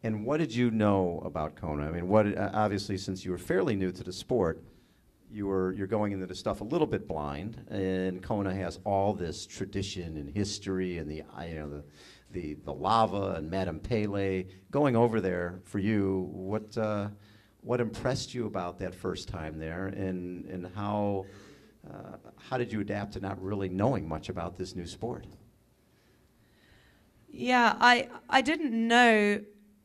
And what did you know about Kona? I mean, obviously, since you were fairly new to the sport, you're going into the stuff a little bit blind, and Kona has all this tradition and history and the lava and Madame Pele. Going over there for you, what impressed you about that first time there, and how did you adapt to not really knowing much about this new sport? Yeah, I didn't know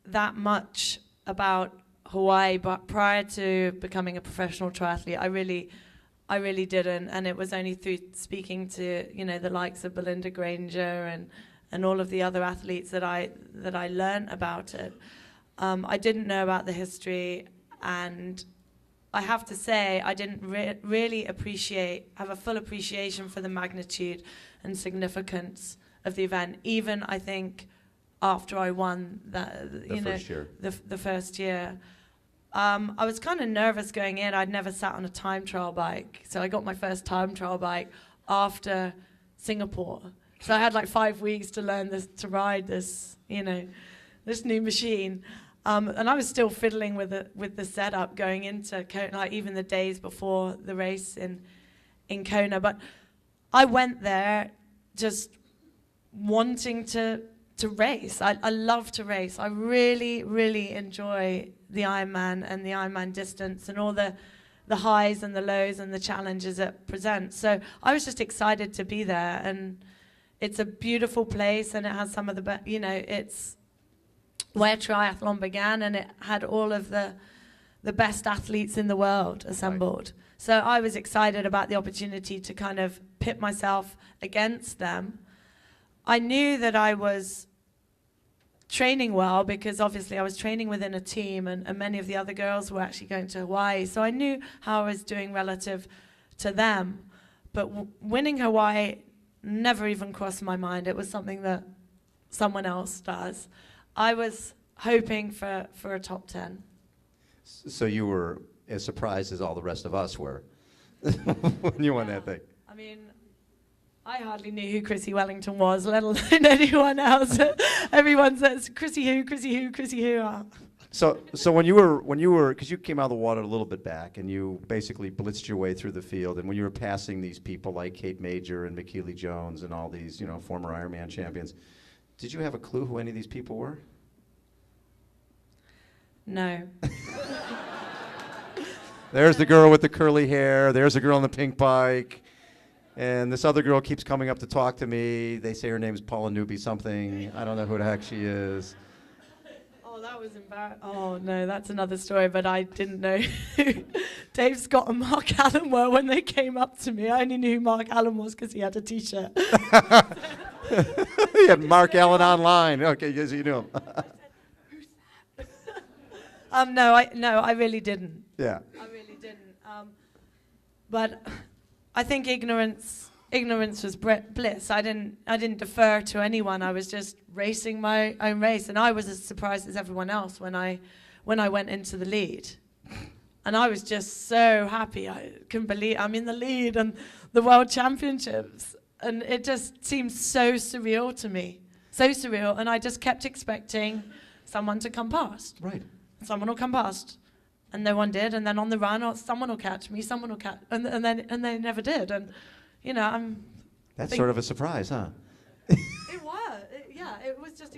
that much about Hawaii, but prior to becoming a professional triathlete, I really didn't, and it was only through speaking to the likes of Belinda Granger and all of the other athletes that I learned about it. I didn't know about the history, and I have to say I didn't really have a full appreciation for the magnitude and significance of the event. Even I think after I won the first year. I was kind of nervous going in. I'd never sat on a time trial bike. So I got my first time trial bike after Singapore. So I had like 5 weeks to learn to ride this new machine. And I was still fiddling with the setup going into Kona, like even the days before the race in Kona. But I went there just wanting to race. I love to race. I really, really enjoy the Ironman and the Ironman distance and all the highs and the lows and the challenges it presents. So I was just excited to be there, and it's a beautiful place, and it has some of the it's where triathlon began, and it had all of the best athletes in the world assembled. Right. So I was excited about the opportunity to kind of pit myself against them. I knew that I was training well because obviously I was training within a team, and many of the other girls were actually going to Hawaii. So I knew how I was doing relative to them. But winning Hawaii never even crossed my mind. It was something that someone else does. I was hoping for a top 10. So you were as surprised as all the rest of us were when you won that thing. I mean, I hardly knew who Chrissie Wellington was, let alone anyone else. Everyone says, Chrissie who, Chrissie who, Chrissie who. So when you were, because you came out of the water a little bit back, and you basically blitzed your way through the field, and when you were passing these people like Kate Major and McKeely Jones and all these, former Ironman champions, did you have a clue who any of these people were? No. There's the girl with the curly hair. There's the girl on the pink bike. And this other girl keeps coming up to talk to me. They say her name is Paula Newby something. I don't know who the heck she is. Oh, that was embarrassing. Oh, no, that's another story, but I didn't know who Dave Scott and Mark Allen were when they came up to me. I only knew who Mark Allen was because he had a T-shirt. He had Mark Allen online. Okay, yes, you knew him. No, I really didn't. Yeah. I really didn't. But I think ignorance was bliss. I didn't defer to anyone. I was just racing my own race, and I was as surprised as everyone else when I went into the lead. And I was just so happy. I couldn't believe I'm in the lead and the World Championships, and it just seemed so surreal to me, so surreal. And I just kept expecting someone to come past. Right. Someone will come past. And no one did. And then on the run, someone will catch me, someone will catch, and they never did. And, That's sort of a surprise, huh? It was. It was just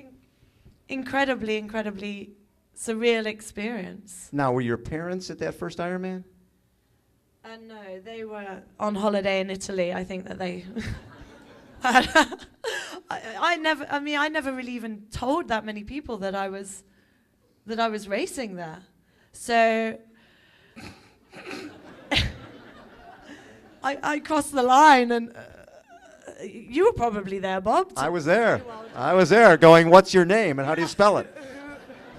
incredibly surreal experience. Now, were your parents at that first Ironman? No, they were on holiday in Italy. I think that they... I never really even told that many people that I was racing there. So I crossed the line, and you were probably there, Bob. I was there. Going, what's your name and how do you spell it?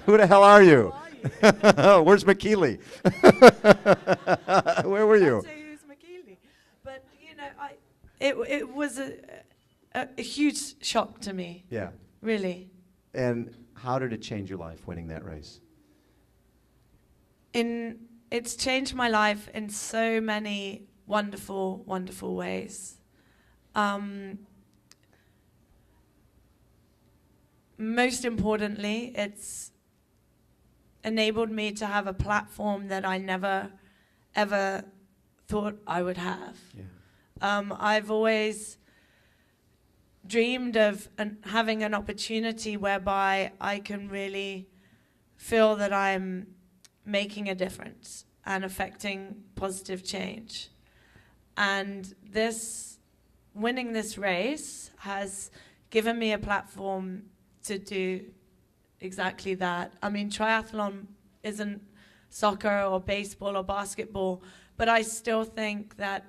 Who the hell are you? Where's McKeely? Where were you? I'd say who's McKeely. But, it was a huge shock to me. Yeah. Really. And how did it change your life, winning that race? It's changed my life in so many wonderful, wonderful ways. Most importantly, it's enabled me to have a platform that I never, ever thought I would have. Yeah. I've always dreamed of having an opportunity whereby I can really feel that I'm making a difference and affecting positive change. And winning this race has given me a platform to do exactly that. I mean, triathlon isn't soccer or baseball or basketball, but I still think that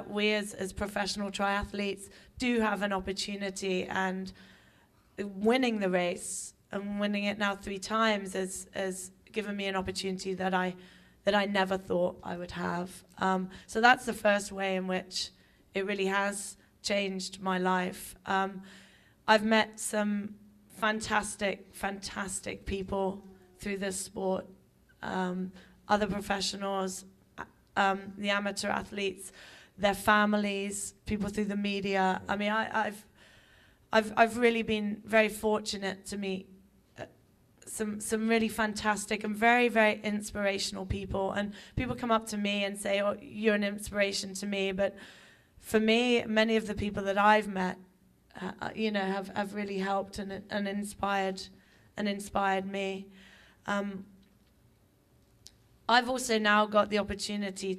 we as professional triathletes do have an opportunity, and winning the race and winning it now 3 times has given me an opportunity that I never thought I would have. So that's the first way in which it really has changed my life. I've met some fantastic people through this sport, other professionals, the amateur athletes, their families, people through the media. I mean, I've really been very fortunate to meet some really fantastic and very, very inspirational people. And people come up to me and say, "Oh, you're an inspiration to me." But for me, many of the people that I've met, have really helped and inspired me. I've also now got the opportunity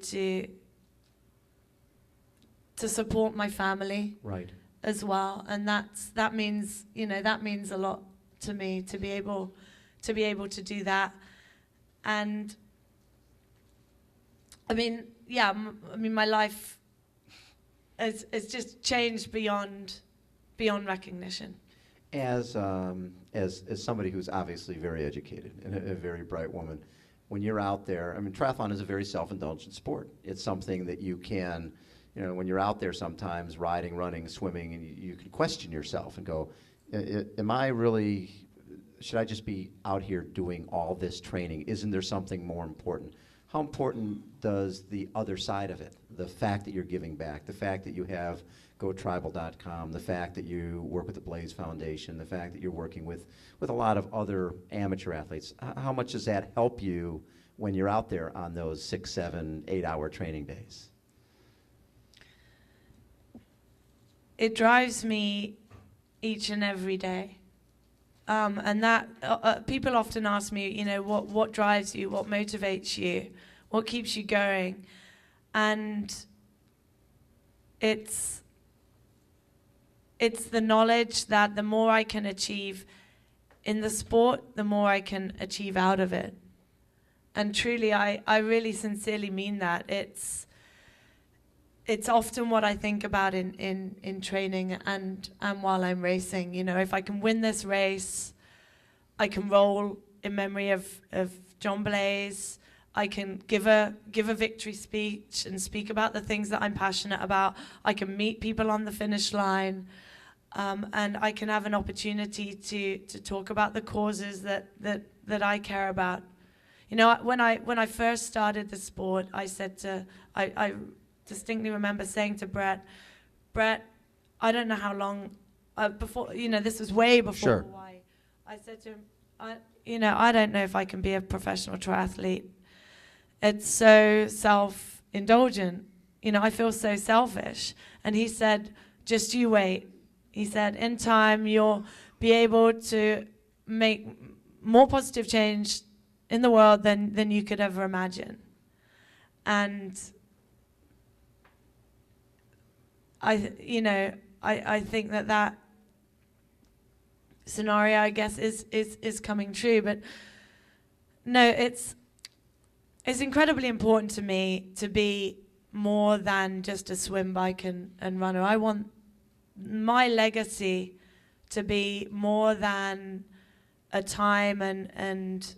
to support my family, Right, as well, and that means a lot to me to be able to do that. And I mean, my life has just changed beyond recognition. as somebody who's obviously very educated and a very bright woman, when you're out there, I mean, triathlon is a very self-indulgent sport. It's something that you can, when you're out there sometimes riding, running, swimming, and you can question yourself and go, should I just be out here doing all this training? Isn't there something more important? How important does the other side of it, the fact that you're giving back, the fact that you have GoTribal.com, the fact that you work with the Blaze Foundation, the fact that you're working with a lot of other amateur athletes, how much does that help you when you're out there on those 6, 7, 8-hour training days? It drives me each and every day. And that people often ask me, what drives you, what motivates you, what keeps you going, and it's the knowledge that the more I can achieve in the sport, the more I can achieve out of it. And truly, I really sincerely mean that. It's often what I think about in training and while I'm racing. If I can win this race, I can roll in memory of John Blaze. I can give a victory speech and speak about the things that I'm passionate about. I can meet people on the finish line, and I can have an opportunity to talk about the causes that I care about. When I first started the sport, I distinctly remember saying to Brett, I don't know how long before, this was way before Hawaii. I said to him, I don't know if I can be a professional triathlete. It's so self-indulgent. I feel so selfish. And he said, just you wait. He said, in time, you'll be able to make more positive change in the world than you could ever imagine. And I think that scenario, I guess, is coming true. But no, it's incredibly important to me to be more than just a swim, bike, and runner. I want my legacy to be more than a time and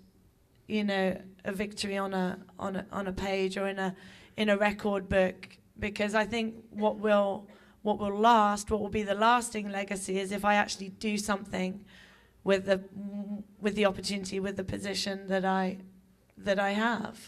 a victory on a page or in a record book. Because I think what will be the lasting legacy is if I actually do something with the opportunity, with the position that I have.